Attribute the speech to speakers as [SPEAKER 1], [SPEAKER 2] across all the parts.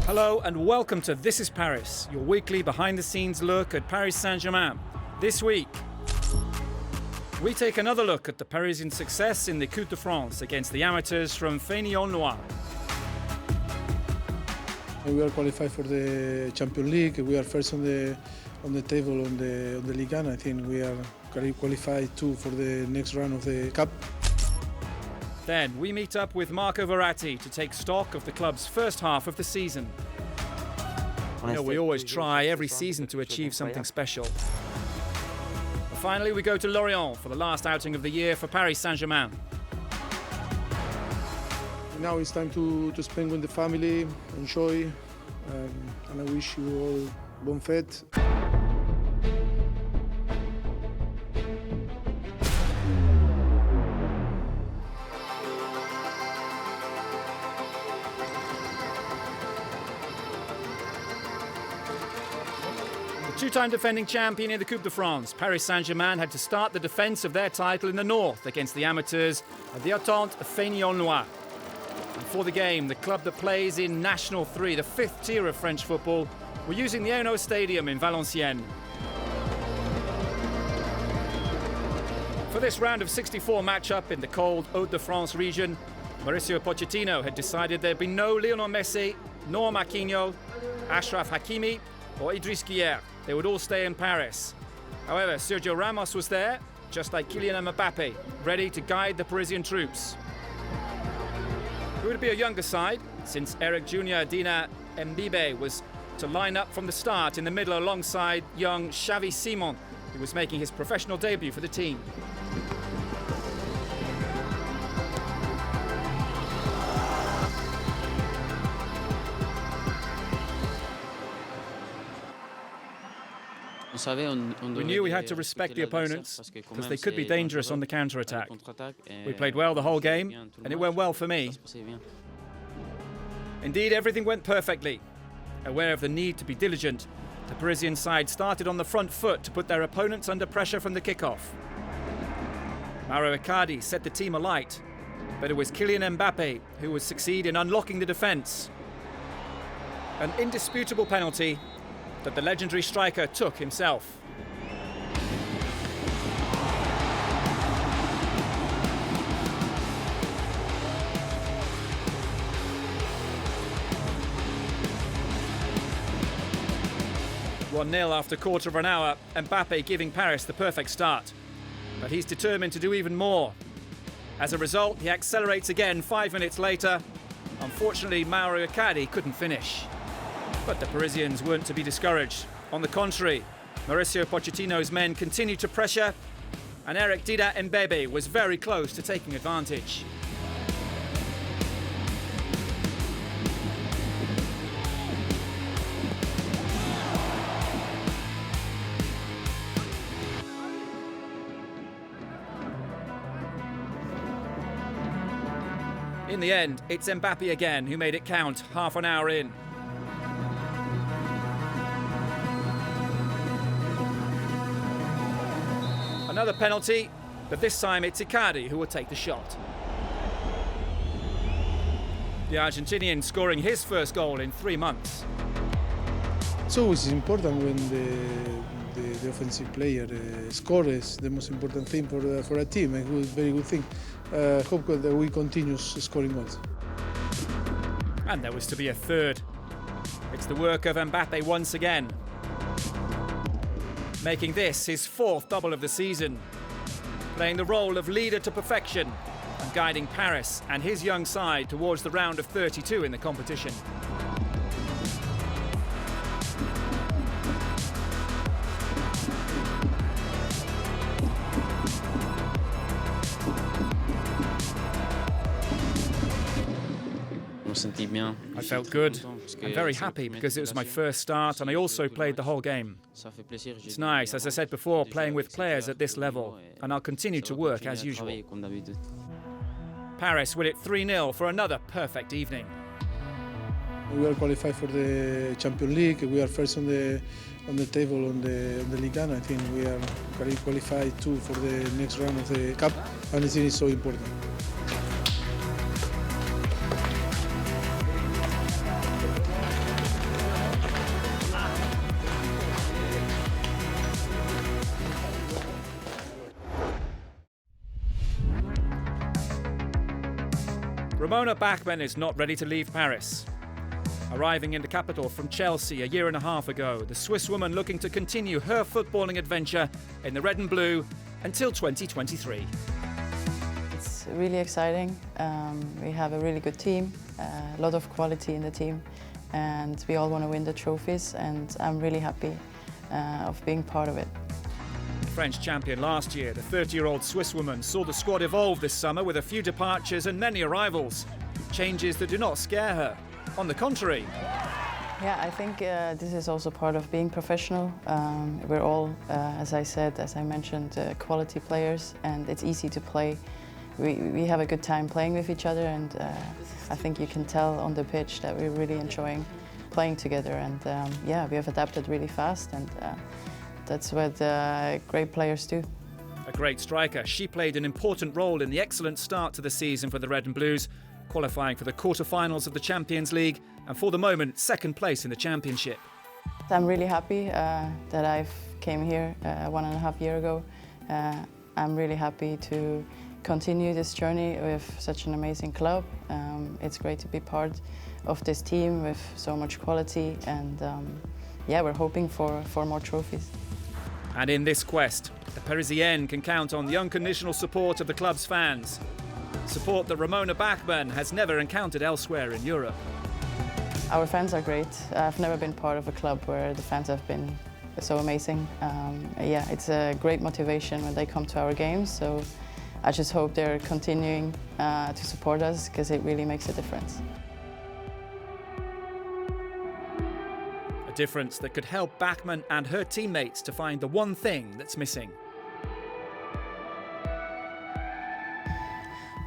[SPEAKER 1] Hello and welcome to This is Paris, your weekly behind-the-scenes look at Paris Saint-Germain. This week, we take another look at the Parisian success in the Coupe de France against the amateurs from Feignies-Aulnoye.
[SPEAKER 2] We are qualified for the Champions League. We are first on the table on the Ligue 1. I think we are qualified too for the next round of the Cup.
[SPEAKER 1] Then we meet up with Marco Verratti to take stock of the club's first half of the season. You know, we always try every season to achieve something special. Finally, we go to Lorient for the last outing of the year for Paris Saint-Germain.
[SPEAKER 2] Now it's time to spend with the family, enjoy, and I wish you all bon fête.
[SPEAKER 1] Two-time defending champion in the Coupe de France, Paris Saint-Germain had to start the defence of their title in the north against the amateurs at the Attente of Feignies-Aulnoye. And for the game, the club that plays in National 3, the fifth tier of French football, were using the Ono Stadium in Valenciennes. For this round of 64 matchup in the cold Hauts-de-France region, Mauricio Pochettino had decided there'd be no Lionel Messi, nor Marquinhos, Achraf Hakimi or Idriss Gueye. They would all stay in Paris. However, Sergio Ramos was there, just like Kylian Mbappe, ready to guide the Parisian troops. It would be a younger side, since Eric Jr. Dina Mbibe was to line up from the start in the middle alongside young Xavi Simon, who was making his professional debut for the team. We knew we had to respect the opponents because they could be dangerous on the counter-attack. We played well the whole game, and it went well for me. Indeed, everything went perfectly. Aware of the need to be diligent, the Parisian side started on the front foot to put their opponents under pressure from the kick-off. Marco Verratti set the team alight, but it was Kylian Mbappe who would succeed in unlocking the defence. An indisputable penalty that the legendary striker took himself. One 0 after a quarter of an hour, Mbappe giving Paris the perfect start. But he's determined to do even more. As a result, he accelerates again 5 minutes later. Unfortunately, Marco Verratti couldn't finish. But the Parisians weren't to be discouraged. On the contrary, Mauricio Pochettino's men continued to pressure, and Eric Dida Mbebe was very close to taking advantage. In the end, it's Mbappe again who made it count half an hour in. Another penalty, but this time it's Icardi who will take the shot. The Argentinian scoring his first goal in 3 months.
[SPEAKER 2] It's always important when the offensive player scores. The most important thing for a team, a very good thing. Hope that we continue scoring goals.
[SPEAKER 1] And there was to be a third. It's the work of Mbappe once again, making this his fourth double of the season, playing the role of leader to perfection and guiding Paris and his young side towards the round of 32 in the competition. I felt good. I'm very happy because it was my first start and I also played the whole game. It's nice, as I said before, playing with players at this level, and I'll continue to work as usual. Paris win it 3-0 for another perfect evening.
[SPEAKER 2] We are qualified for the Champions League. We are first on the table on the Ligue 1. I think we are qualified too for the next round of the Cup, and I think it's so important.
[SPEAKER 1] Ramona Bachmann is not ready to leave Paris. Arriving in the capital from Chelsea a year and a half ago, the Swiss woman looking to continue her footballing adventure in the red and blue until 2023.
[SPEAKER 3] It's really exciting. We have a really good team, a lot of quality in the team, and we all want to win the trophies, and I'm really happy of being part of it.
[SPEAKER 1] French champion last year, the 30-year-old Swiss woman saw the squad evolve this summer with a few departures and many arrivals. Changes that do not scare her. On the contrary.
[SPEAKER 3] Yeah, I think this is also part of being professional. We're all, as I mentioned, quality players, and it's easy to play. We have a good time playing with each other, and I think you can tell on the pitch that we're really enjoying playing together. And yeah, we have adapted really fast, and that's what great players do.
[SPEAKER 1] A great striker, she played an important role in the excellent start to the season for the Red and Blues, qualifying for the quarter-finals of the Champions League and for the moment, second place in the Championship.
[SPEAKER 3] I'm really happy that I've came here 1.5 years ago. I'm really happy to continue this journey with such an amazing club. It's great to be part of this team with so much quality, and yeah, we're hoping for more trophies.
[SPEAKER 1] And in this quest, the Parisienne can count on the unconditional support of the club's fans. Support that Ramona Bachmann has never encountered elsewhere in Europe.
[SPEAKER 3] Our fans are great. I've never been part of a club where the fans have been so amazing. Yeah, it's a great motivation when they come to our games, so I just hope they're continuing to support us, because it really makes a difference.
[SPEAKER 1] A difference that could help Bachmann and her teammates to find the one thing that's missing.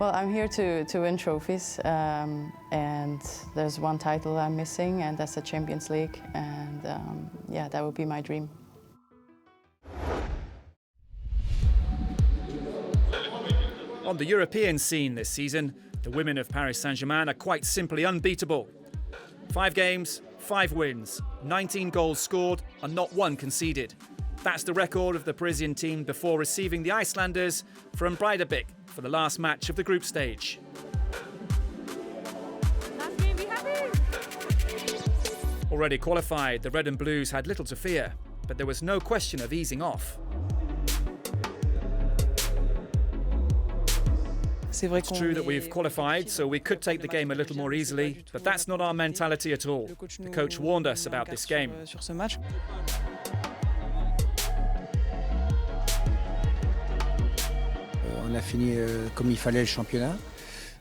[SPEAKER 3] Well, I'm here to win trophies, and there's one title I'm missing, and that's the Champions League, and yeah, that would be my dream.
[SPEAKER 1] On the European scene this season, the women of Paris Saint-Germain are quite simply unbeatable. 5 games, 5 wins, 19 goals scored and not one conceded. That's the record of the Parisian team before receiving the Icelanders from Breidablik for the last match of the group stage. Already qualified, the Red and Blues had little to fear, but there was no question of easing off. It's true that we've qualified, so we could take the game a little more easily, but that's not our mentality at all. The coach warned us about this game.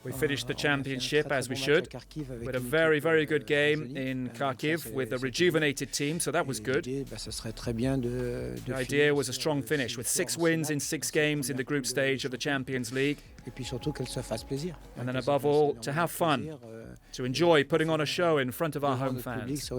[SPEAKER 1] We finished the championship as we should, with a very, very good game in Kharkiv with a rejuvenated team, so that was good. The idea was a strong finish with 6 wins in 6 games in the group stage of the Champions League. And then above all, to have fun, to enjoy putting on a show in front of our home fans.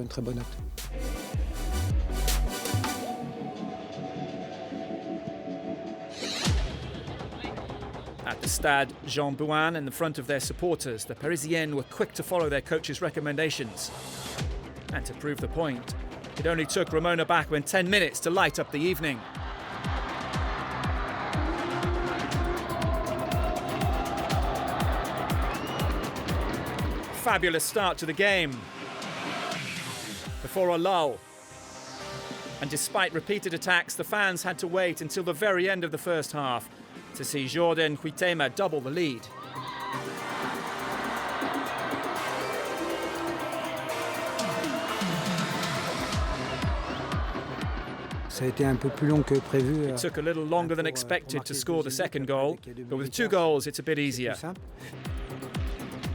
[SPEAKER 1] At the Stade Jean Bouin, in the front of their supporters, the Parisiennes were quick to follow their coach's recommendations. And to prove the point, it only took Ramona Bachmann 10 minutes to light up the evening. Fabulous start to the game before a lull. And despite repeated attacks, the fans had to wait until the very end of the first half to see Jordan Huitema double the lead. It took a little longer than expected to score the second goal, but with 2 goals it's a bit easier.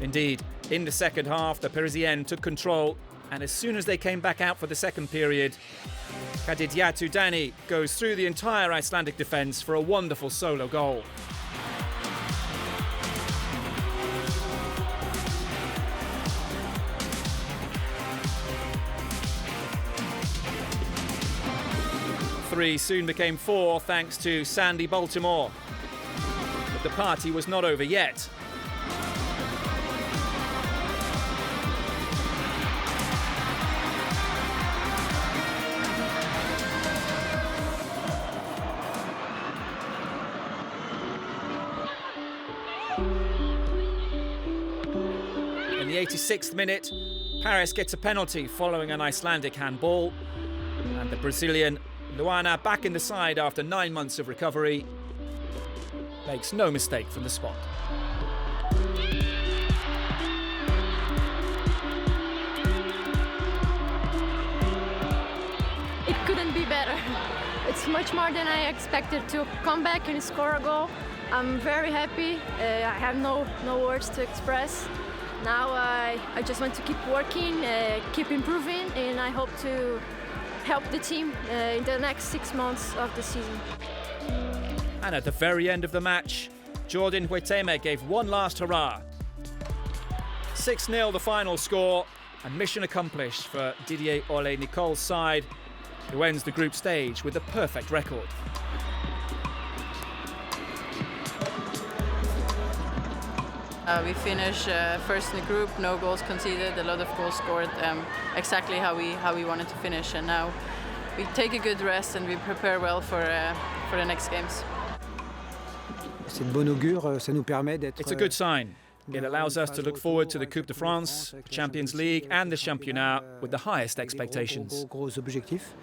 [SPEAKER 1] Indeed, in the second half, the Parisiennes took control, and as soon as they came back out for the second period, Kadidiatou Dani goes through the entire Icelandic defence for a wonderful solo goal. Three soon became 4 thanks to Sandy Baltimore. But the party was not over yet. In the 86th minute, Paris gets a penalty following an Icelandic handball. And the Brazilian Luana, back in the side after 9 months of recovery, makes no mistake from the spot.
[SPEAKER 4] It couldn't be better. It's much more than I expected to come back and score a goal. I'm very happy. I have no words to express. Now I just want to keep working, keep improving, and I hope to help the team in the next 6 months of the season.
[SPEAKER 1] And at the very end of the match, Jordan Huiteme gave one last hurrah. 6-0 the final score, and mission accomplished for Didier Ole-Nicol's side, who ends the group stage with a perfect record.
[SPEAKER 3] We finish first in the group, no goals conceded, a lot of goals scored, exactly how we wanted to finish. And now we take a good rest and we prepare well for the next games.
[SPEAKER 5] C'est de bon augure, ça nous permet d'être.
[SPEAKER 1] It's a good sign. It allows us to look forward to the Coupe de France, the Champions League and the Championnat with the highest expectations.
[SPEAKER 5] Gros objectifs.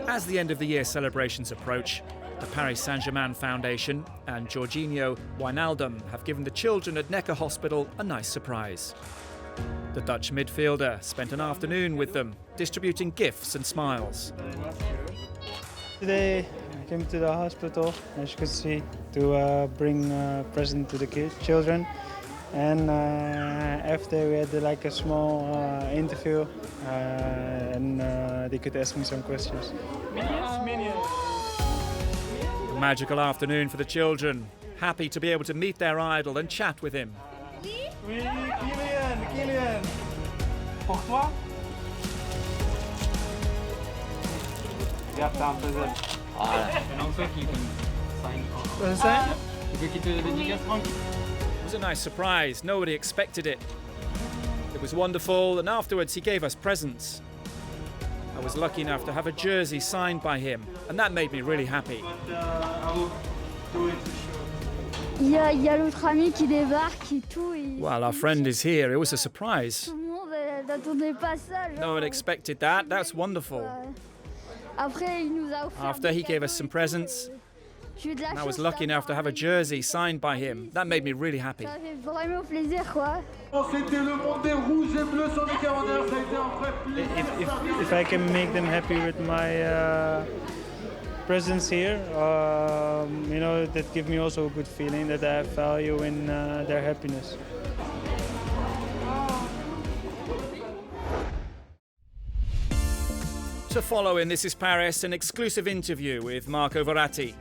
[SPEAKER 1] As the end of the year celebrations approach, the Paris Saint-Germain Foundation and Jorginho Wijnaldum have given the children at Necker Hospital a nice surprise. The Dutch midfielder spent an afternoon with them, distributing gifts and smiles.
[SPEAKER 6] Today I came to the hospital, as you can see, to bring a present to the children. And after we had like a small interview, and they could ask me some questions.
[SPEAKER 1] A magical afternoon for the children, happy to be able to meet their idol and chat with him.
[SPEAKER 6] Oui, Kylian. Pour toi? Regarde, t'as un puzzle. And also you can sign. What's that? Tu peux quitter le dédicace, Franck?
[SPEAKER 1] It was a nice surprise, nobody expected it. It was wonderful, and afterwards he gave us presents. I was lucky enough to have a jersey signed by him, and that made me really happy.
[SPEAKER 7] Il y a l'autre ami qui débarque et tout.
[SPEAKER 1] Well, our friend is here. It was a surprise.
[SPEAKER 7] Tout le monde n'attendait pas ça.
[SPEAKER 1] No one expected that. That's wonderful.
[SPEAKER 7] Après, il nous a offert.
[SPEAKER 1] After he gave us some presents, and I was lucky enough to have a jersey signed by him. That made me really happy.
[SPEAKER 7] Ça fait vraiment plaisir, quoi.
[SPEAKER 8] C'était le monde des rouges et bleus sur les 40 heures. Ça a été un vrai plaisir.
[SPEAKER 6] If I can make them happy with my presence here, you know, that give me also a good feeling that I have value in their happiness.
[SPEAKER 1] To follow in This Is Paris, an exclusive interview with Marco Verratti.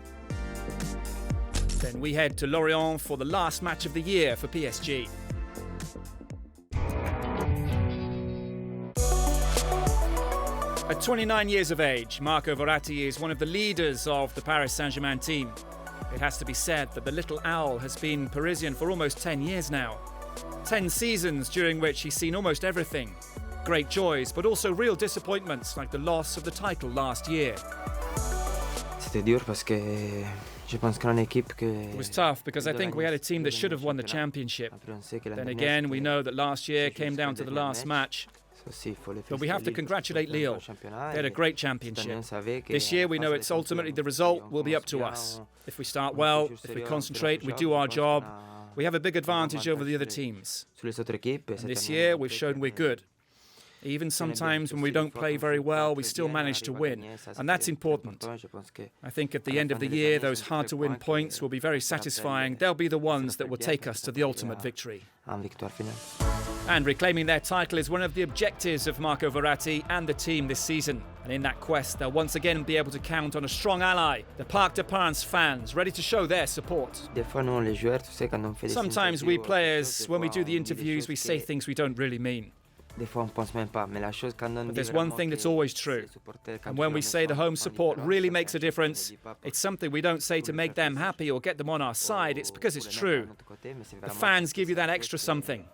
[SPEAKER 1] Then we head to Lorient for the last match of the year for PSG. At 29 years of age, Marco Verratti is one of the leaders of the Paris Saint-Germain team. It has to be said that the little owl has been Parisian for almost 10 years now. 10 seasons during which he's seen almost everything. Great joys, but also real disappointments like the loss of the title last year.
[SPEAKER 9] It
[SPEAKER 1] was tough because I think we had a team that should have won the championship. Then again, we know that last year came down to the last match. But we have to congratulate Lille. They had a great championship. This year we know it's ultimately the result will be up to us. If we start well, if we concentrate, we do our job, we have a big advantage over the other teams. And this year we've shown we're good. Even sometimes when we don't play very well, we still manage to win. And that's important. I think at the end of the year, those hard-to-win points will be very satisfying. They'll be the ones that will take us to the ultimate victory. And reclaiming their title is one of the objectives of Marco Verratti and the team this season. And in that quest, they'll once again be able to count on a strong ally, the Parc des Princes fans, ready to show their support. Sometimes we players, when we do the interviews, we say things we don't really mean. But there's one thing that's always true, and when we say the home support really makes a difference, it's something we don't say to make them happy or get them on our side, it's because it's true. The fans give you that extra something.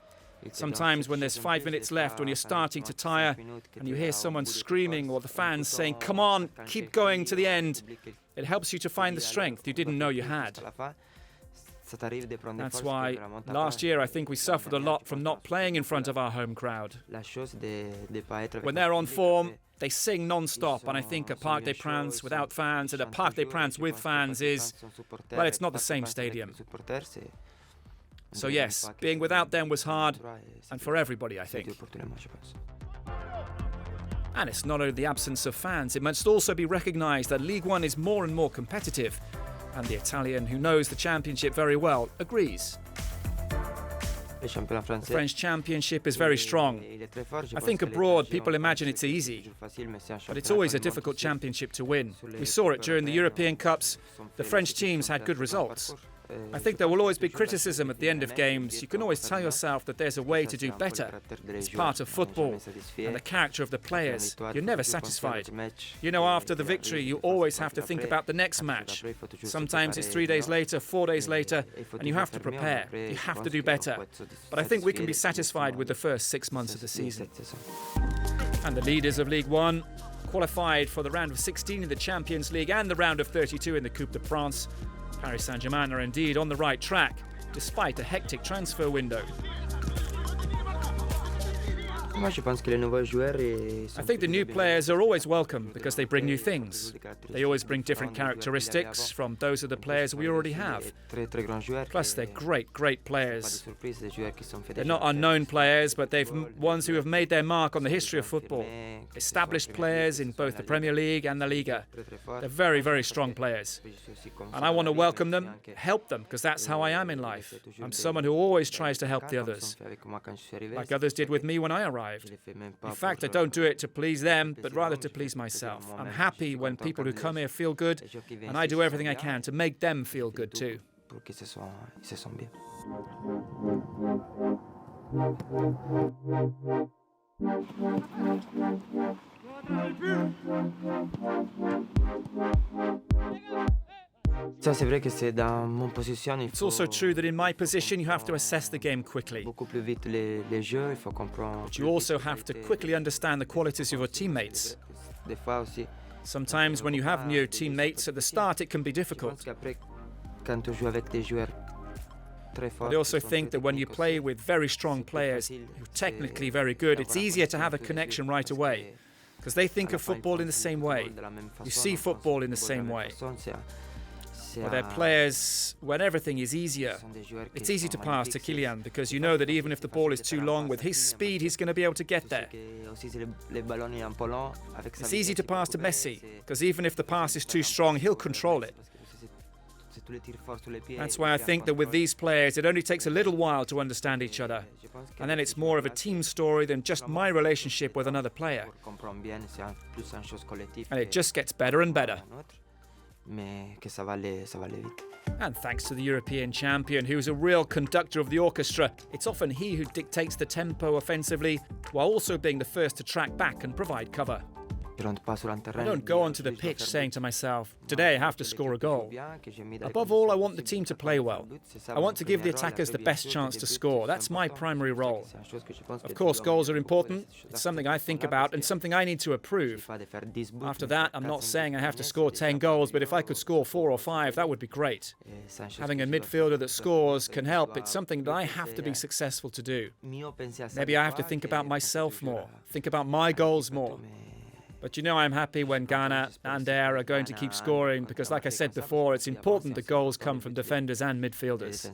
[SPEAKER 1] Sometimes when there's 5 minutes left, when you're starting to tire, and you hear someone screaming or the fans saying, "Come on, keep going to the end," it helps you to find the strength you didn't know you had. That's why last year I think we suffered a lot from not playing in front of our home crowd. When they're on form, they sing non-stop, and I think a Parc des Princes without fans and a Parc des Princes with fans is, well, it's not the same stadium. So yes, being without them was hard, and for everybody, I think. And it's not only the absence of fans, it must also be recognised that Ligue 1 is more and more competitive, and the Italian, who knows the championship very well, agrees. The French championship is very strong. I think abroad people imagine it's easy, but it's always a difficult championship to win. We saw it during the European Cups. The French teams had good results. I think there will always be criticism at the end of games. You can always tell yourself that there's a way to do better. It's part of football and the character of the players. You're never satisfied. You know, after the victory, you always have to think about the next match. Sometimes it's 3 days later, 4 days later, and you have to prepare. You have to do better. But I think we can be satisfied with the first 6 months of the season. And the leaders of Ligue 1 qualified for the round of 16 in the Champions League and the round of 32 in the Coupe de France. Paris Saint-Germain are indeed on the right track, despite a hectic transfer window. I think the new players are always welcome because they bring new things. They always bring different characteristics from those of the players we already have. Plus, they're great players. They're not unknown players, but they're ones who have made their mark on the history of football. Established players in both the Premier League and the Liga. They're very strong players. And I want to welcome them, help them, because that's how I am in life. I'm someone who always tries to help the others, like others did with me when I arrived. In fact, I don't do it to please them, but rather to please myself. I'm happy when people who come here feel good, and I do everything I can to make them feel good too. It's also true that in my position you have to assess the game quickly. But you also have to quickly understand the qualities of your teammates. Sometimes when you have new teammates at the start it can be difficult. I also think that when you play with very strong players who are technically very good, it's easier to have a connection right away, because they think of football in the same way. You see football in the same way. Well, they're players when everything is easier. It's easy to pass to Kylian because you know that even if the ball is too long, with his speed he's going to be able to get there. It's easy to pass to Messi because even if the pass is too strong, he'll control it. That's why I think that with these players it only takes a little while to understand each other, and then it's more of a team story than just my relationship with another player. And it just gets better and better. And thanks to the European champion, who's a real conductor of the orchestra, it's often he who dictates the tempo offensively, while also being the first to track back and provide cover. I don't go onto the pitch saying to myself, today I have to score a goal. Above all, I want the team to play well. I want to give the attackers the best chance to score. That's my primary role. Of course, goals are important. It's something I think about and something I need to improve. After that, I'm not saying I have to score 10 goals, but if I could score 4 or 5, that would be great. Having a midfielder that scores can help. It's something that I have to be successful to do. Maybe I have to think about myself more, think about my goals more. But you know I'm happy when Ghana and Air are going to keep scoring because, like I said before, it's important that goals come from defenders and midfielders.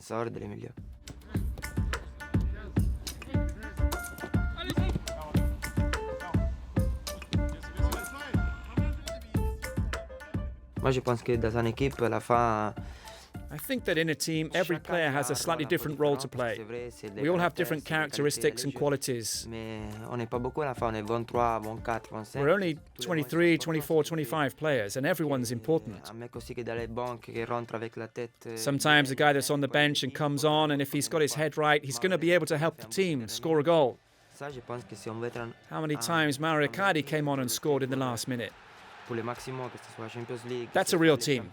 [SPEAKER 1] I think that in a team, every player has a slightly different role to play. We all have different characteristics and qualities. We're only 23, 24, 25 players, and everyone's important. Sometimes a guy that's on the bench and comes on, and if he's got his head right, he's going to be able to help the team score a goal. How many times Mauro Icardi came on and scored in the last minute? That's a real team.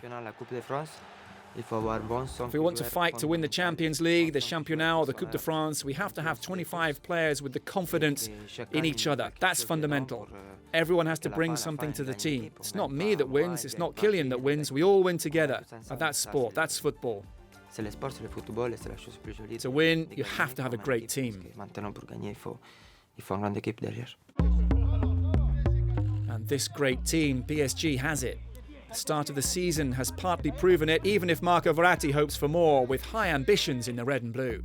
[SPEAKER 9] If we
[SPEAKER 1] want to fight to win the Champions League, the Championnat or the Coupe de France, we have to have 25 players with the confidence in each other. That's fundamental. Everyone has to bring something to the team. It's not me that wins, it's not Kylian that wins, we all win together. And that's sport, that's football. To win, you have to have a great team. And this great team, PSG, has it. The start of the season has partly proven it, even if Marco Verratti hopes for more, with high ambitions in the red and blue.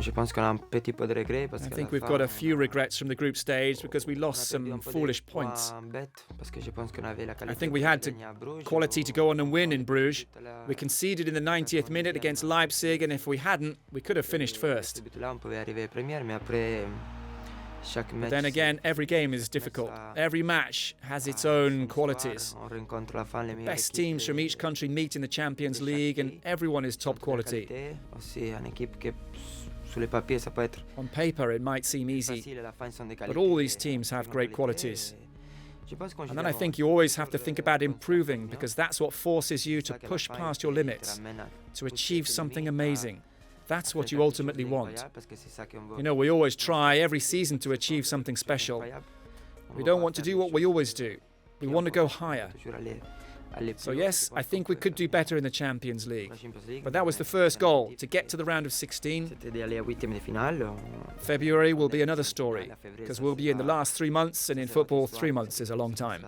[SPEAKER 1] I think we've got a few regrets from the group stage because we lost some foolish points. I think we had the quality to go on and win in Bruges. We conceded in the 90th minute against Leipzig, and if we hadn't, we could have finished first. But then again, every game is difficult. Every match has its own qualities. The best teams from each country meet in the Champions League, and everyone is top quality. On paper, it might seem easy, but all these teams have great qualities. And then I think you always have to think about improving, because that's what forces you to push past your limits, to achieve something amazing. That's what you ultimately want. You know, we always try every season to achieve something special. We don't want to do what we always do. We want to go higher. So yes, I think we could do better in the Champions League. But that was the first goal, to get to the round of 16. February will be another story, because we'll be in the last 3 months, and in football, 3 months is a long time.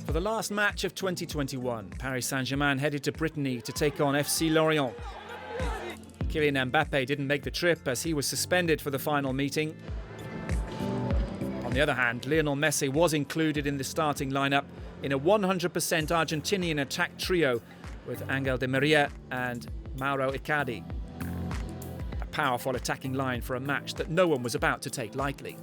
[SPEAKER 1] For the last match of 2021, Paris Saint-Germain headed to Brittany to take on FC Lorient. Kylian Mbappé didn't make the trip as he was suspended for the final meeting. On the other hand, Lionel Messi was included in the starting lineup in a 100% Argentinian attack trio with Angel Di Maria and Mauro Icardi. A powerful attacking line for a match that no one was about to take lightly.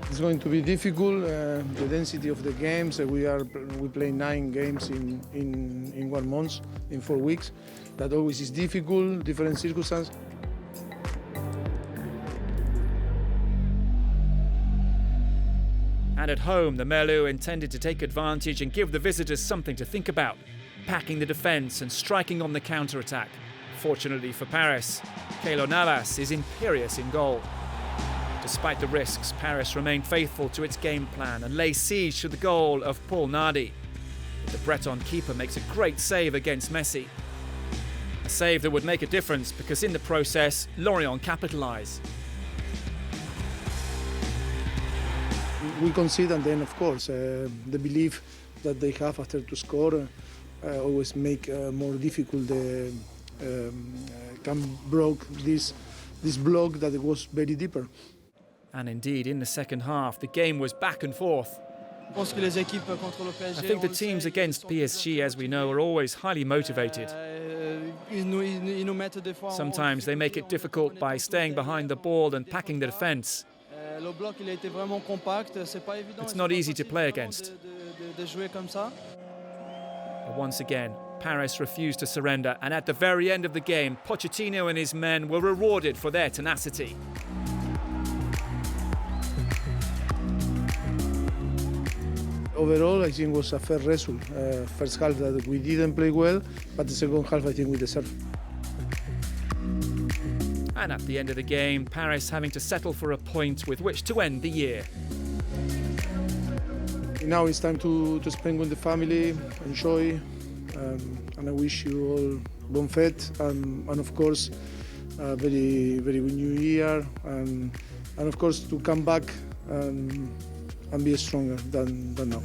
[SPEAKER 2] It's going to be difficult. The density of the games. We play 9 games in 1 month, in 4 weeks. That always is difficult. Different circumstances.
[SPEAKER 1] And at home, the Merlus intended to take advantage and give the visitors something to think about, packing the defence and striking on the counter-attack. Fortunately for Paris, Keylor Navas is imperious in goal. Despite the risks, Paris remained faithful to its game plan and lay siege to the goal of Paul Nardi. The Breton keeper makes a great save against Messi. A save that would make a difference because in the process, Lorient capitalise.
[SPEAKER 2] We concede, and then of course the belief that they have after to score always make more difficult can broke this block that was very deeper.
[SPEAKER 1] And indeed, in the second half, the game was back and forth. I think the teams against PSG, as we know, are always highly motivated. Sometimes they make it difficult by staying behind the ball and packing the defence. It's not easy to play against. But once again, Paris refused to surrender, and at the very end of the game, Pochettino and his men were rewarded for their tenacity.
[SPEAKER 2] overall, I think it was a fair result. First half that we didn't play well, but the second half I think we deserved.
[SPEAKER 1] And at the end of the game, Paris having to settle for a point with which to end the year.
[SPEAKER 2] Now it's time to spend with the family, enjoy, and I wish you all bon fête and of course a very good new year and of course to come back and be stronger than now.